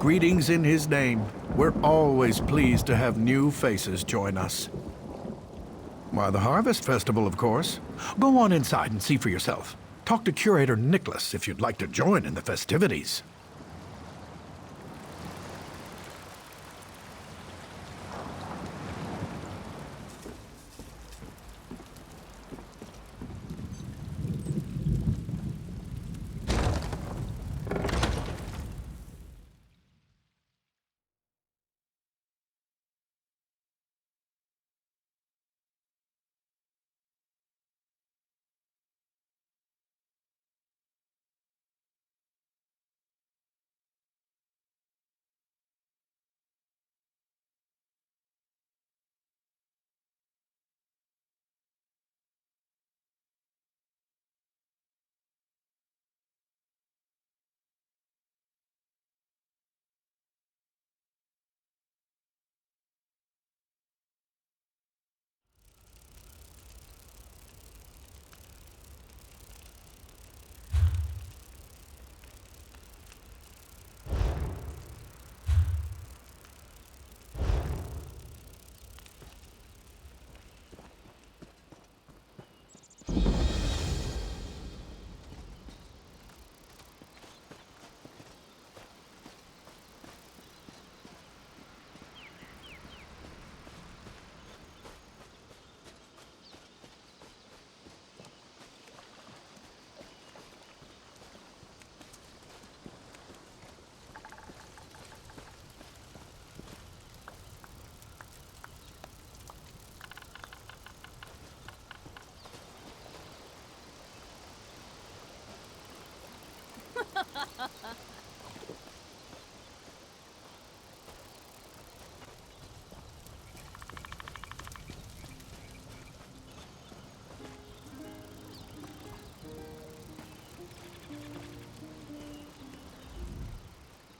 greetings in his name. We're always pleased to have new faces join us. Why, the Harvest Festival, of course. Go on inside and see for yourself. Talk to Curator Nicholas if you'd like to join in the festivities.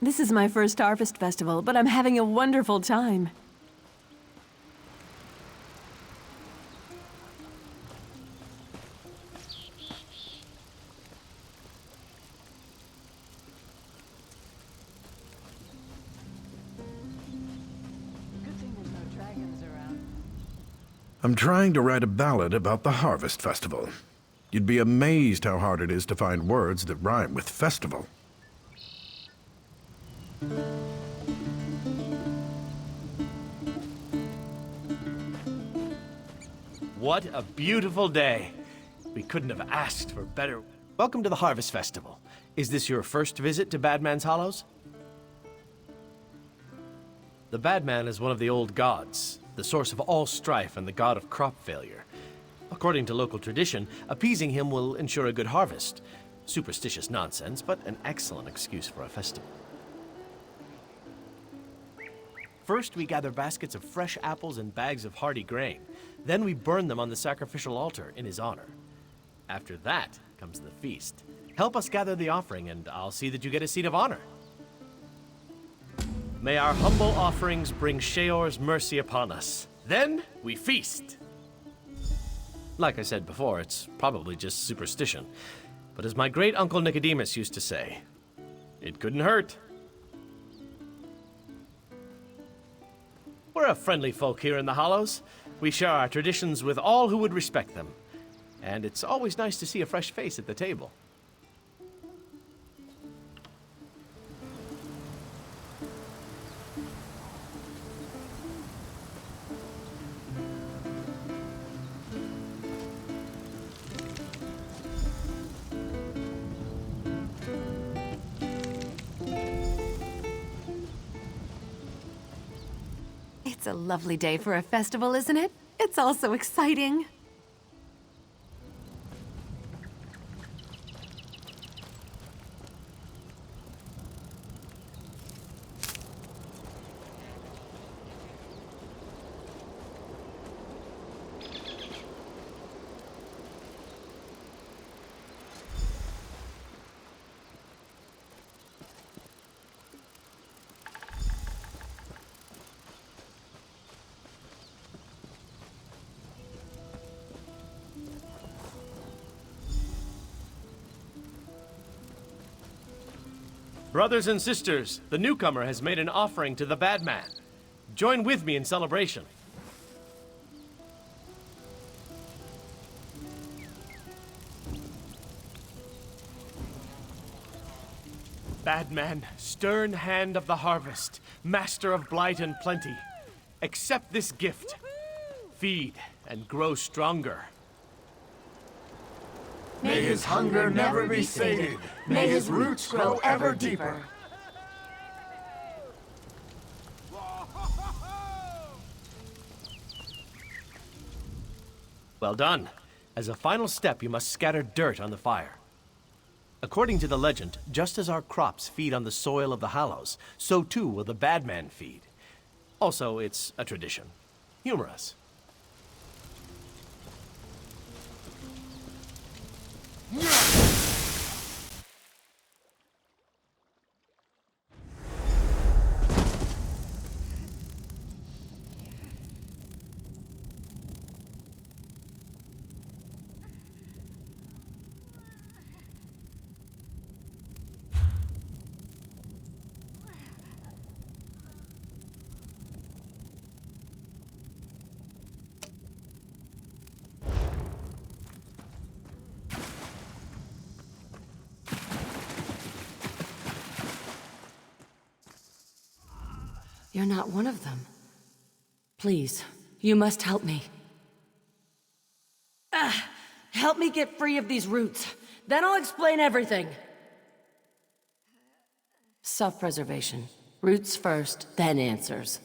This is my first Harvest Festival, but I'm having a wonderful time. Good thing there's no dragons around. I'm trying to write a ballad about the Harvest Festival. You'd be amazed how hard it is to find words that rhyme with festival. What a beautiful day. We couldn't have asked for better. Welcome to the Harvest Festival. Is this your first visit to Badman's Hallows? The Badman is one of the old gods, the source of all strife and the god of crop failure. According to local tradition, appeasing him will ensure a good harvest. Superstitious nonsense, but an excellent excuse for a festival. First, we gather baskets of fresh apples and bags of hardy grain. Then we burn them on the sacrificial altar in his honor. After that comes the feast. Help us gather the offering, and I'll see that you get a seat of honor. May our humble offerings bring Sheor's mercy upon us. Then we feast. Like I said before, it's probably just superstition. But as my great uncle Nicodemus used to say, it couldn't hurt. We're a friendly folk here in the Hallows. We share our traditions with all who would respect them. And it's always nice to see a fresh face at the table. It's a lovely day for a festival, isn't it? It's all so exciting. Brothers and sisters, the newcomer has made an offering to the bad man. Join with me in celebration. Bad man, stern hand of the harvest, master of blight and plenty, accept this gift. Feed and grow stronger. May his hunger never be sated. May his roots grow ever deeper. Well done. As a final step, you must scatter dirt on the fire. According to the legend, just as our crops feed on the soil of the Hallows, so too will the bad man feed. Also, it's a tradition. Humorous. You're not one of them. Please, you must help me. Help me get free of these roots. Then I'll explain everything. Self-preservation. Roots first, then answers.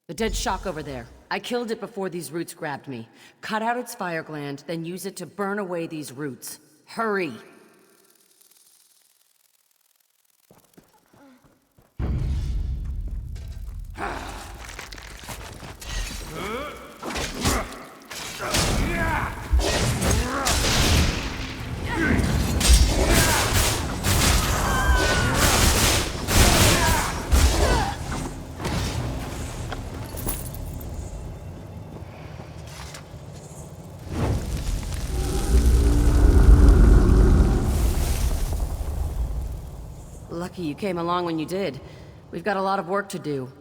The dead shock over there. I killed it before these roots grabbed me. Cut out its fire gland, then use it to burn away these roots. Hurry! Lucky you came along when you did. We've got a lot of work to do.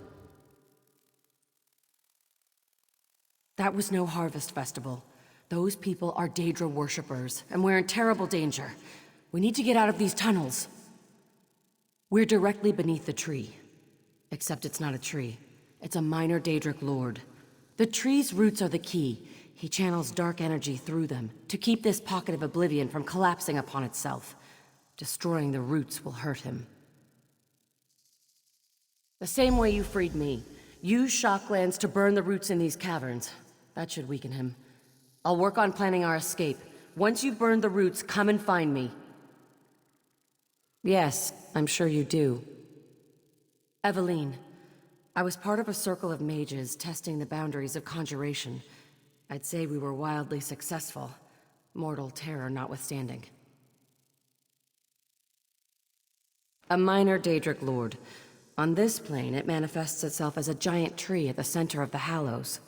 That was no harvest festival. Those people are Daedra worshippers, and we're in terrible danger. We need to get out of these tunnels. We're directly beneath the tree. Except it's not a tree. It's a minor Daedric lord. The tree's roots are the key. He channels dark energy through them to keep this pocket of oblivion from collapsing upon itself. Destroying the roots will hurt him. The same way you freed me. Use shocklands to burn the roots in these caverns. That should weaken him. I'll work on planning our escape. Once you've burned the roots, come and find me. Yes, I'm sure you do. Eveline, I was part of a circle of mages testing the boundaries of conjuration. I'd say we were wildly successful, mortal terror notwithstanding. A minor Daedric lord. On this plane, it manifests itself as a giant tree at the center of the Hallows.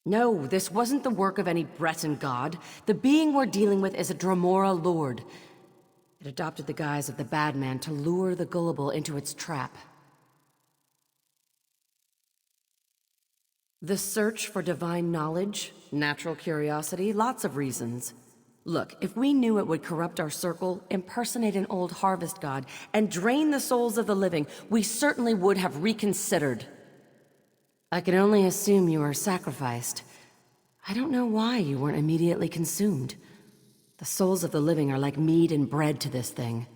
No, this wasn't the work of any Breton god. The being we're dealing with is a Dromora lord. It adopted the guise of the bad man to lure the gullible into its trap. The search for divine knowledge, natural curiosity, lots of reasons. Look, if we knew it would corrupt our circle, impersonate an old harvest god, and drain the souls of the living, we certainly would have reconsidered. I can only assume you were sacrificed. I don't know why you weren't immediately consumed. The souls of the living are like meat and bread to this thing.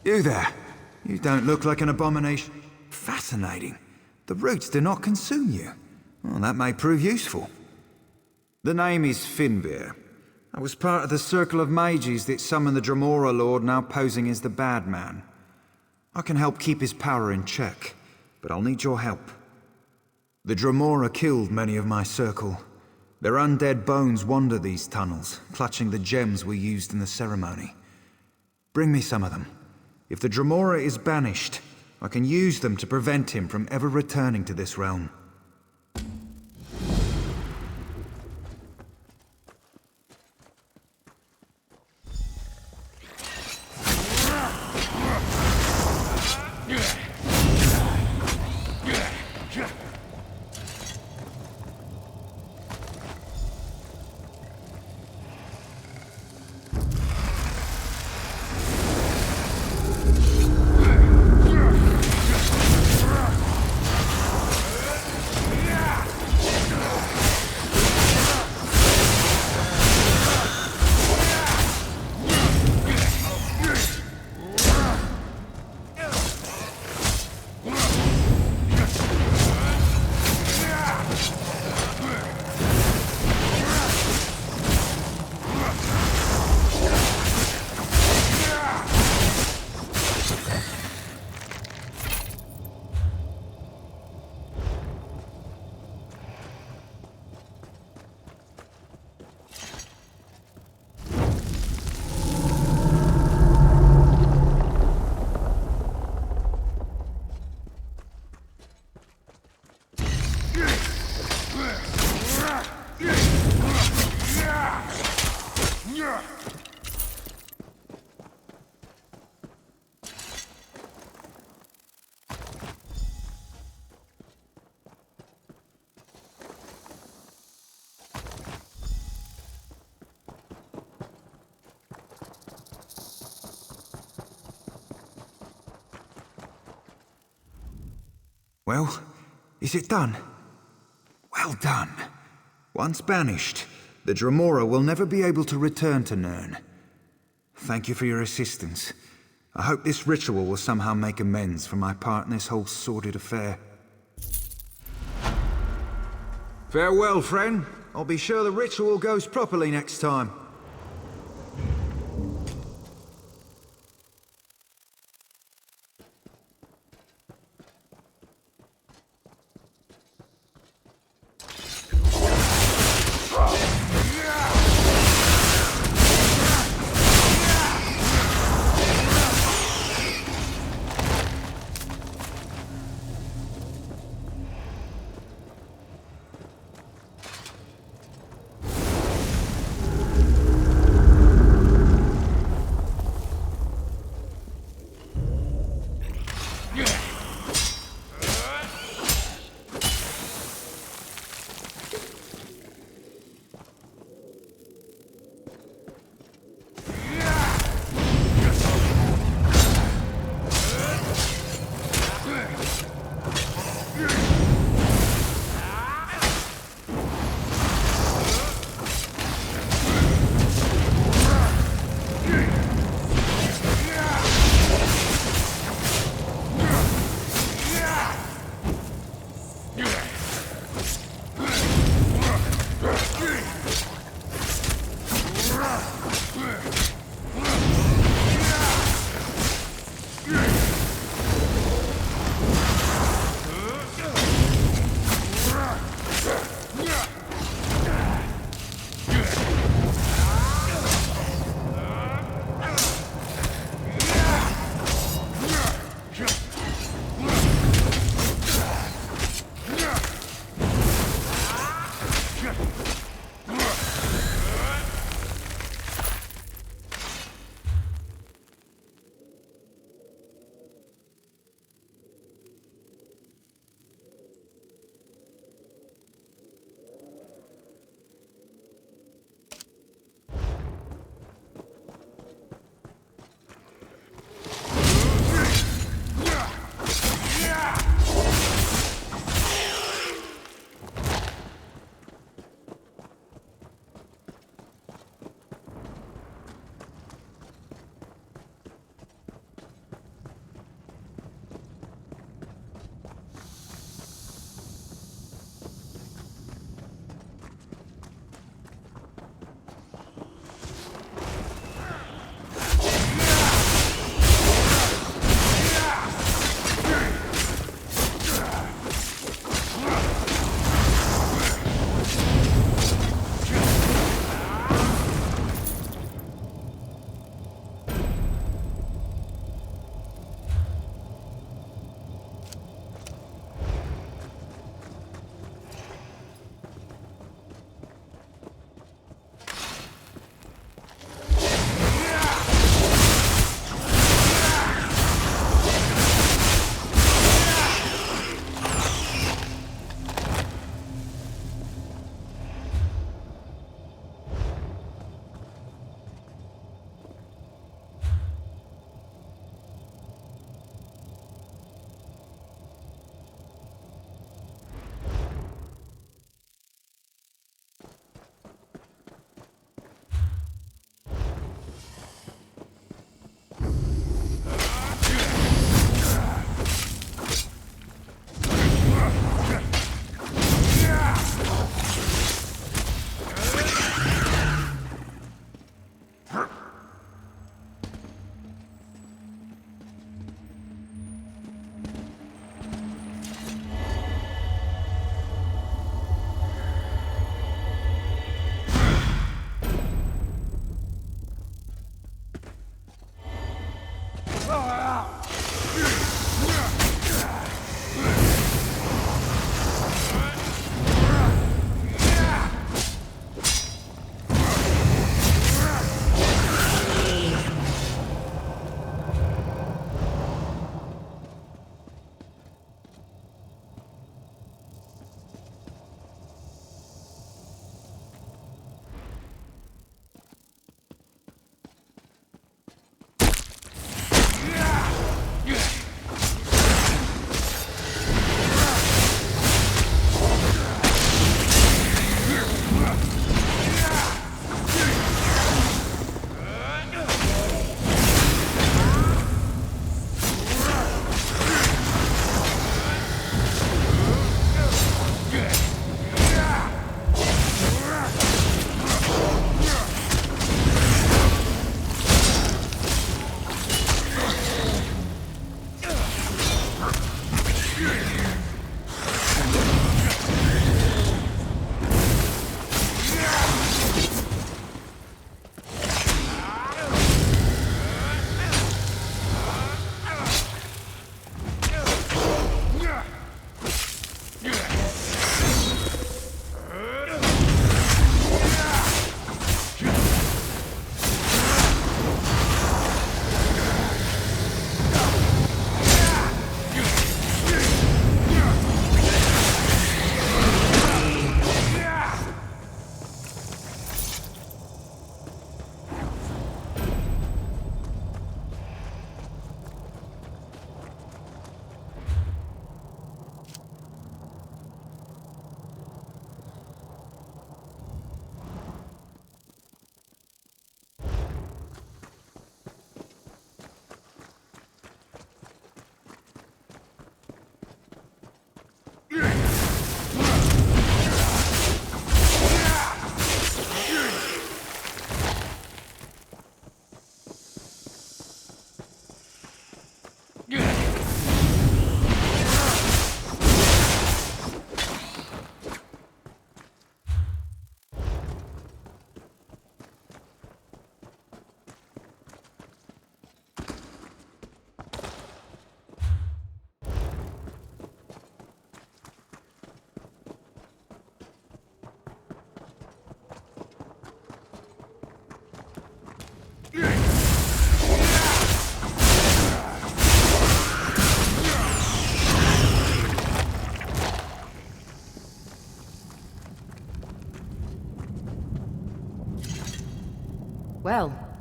You there. You don't look like an abomination. Fascinating. The roots do not consume you. Well, that may prove useful. The name is Finnbeer. I was part of the circle of mages that summoned the Dremora Lord, now posing as the bad man. I can help keep his power in check, but I'll need your help. The Dremora killed many of my circle. Their undead bones wander these tunnels, clutching the gems we used in the ceremony. Bring me some of them. If the Dremora is banished, I can use them to prevent him from ever returning to this realm. Well, is it done? Well done. Once banished, the Dremora will never be able to return to Nirn. Thank you for your assistance. I hope this ritual will somehow make amends for my part in this whole sordid affair. Farewell, friend. I'll be sure the ritual goes properly next time.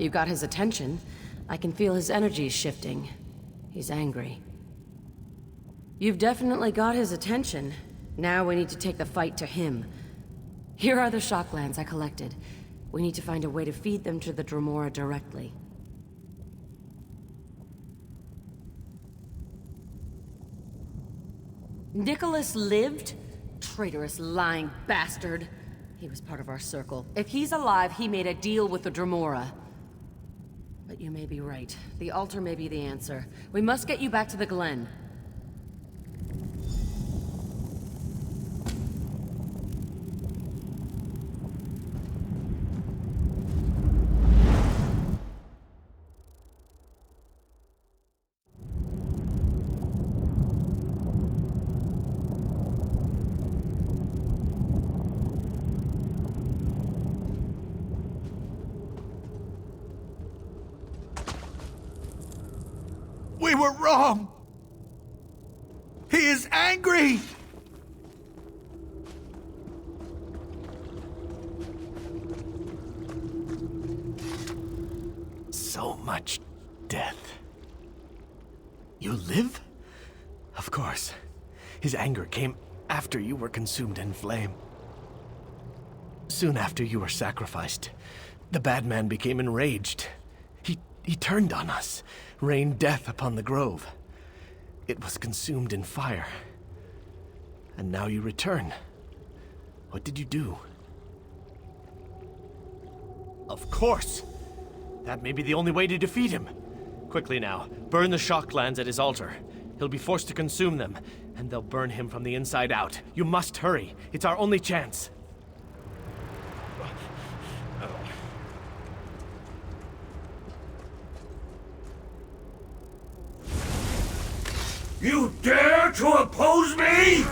You got his attention. I can feel his energy shifting. He's angry. You've definitely got his attention. Now we need to take the fight to him. Here are the shocklands I collected. We need to find a way to feed them to the Dremora directly. Nicholas lived? Traitorous, lying bastard. He was part of our circle. If he's alive, he made a deal with the Dremora. But you may be right. The altar may be the answer. We must get you back to the Glen. We were wrong! He is angry! So much death. You live? Of course. His anger came after you were consumed in flame. Soon after you were sacrificed, the bad man became enraged. He turned on us, rained death upon the grove. It was consumed in fire. And now you return. What did you do? Of course! That may be the only way to defeat him. Quickly now, burn the shocklands at his altar. He'll be forced to consume them, and they'll burn him from the inside out. You must hurry. It's our only chance. You dare to oppose me?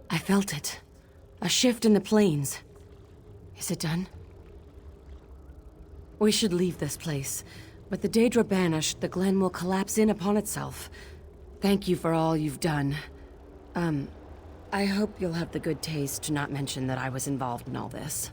I felt it. A shift in the planes. Is it done? We should leave this place. With the Daedra banished, the Glen will collapse in upon itself. Thank you for all you've done. I hope you'll have the good taste to not mention that I was involved in all this.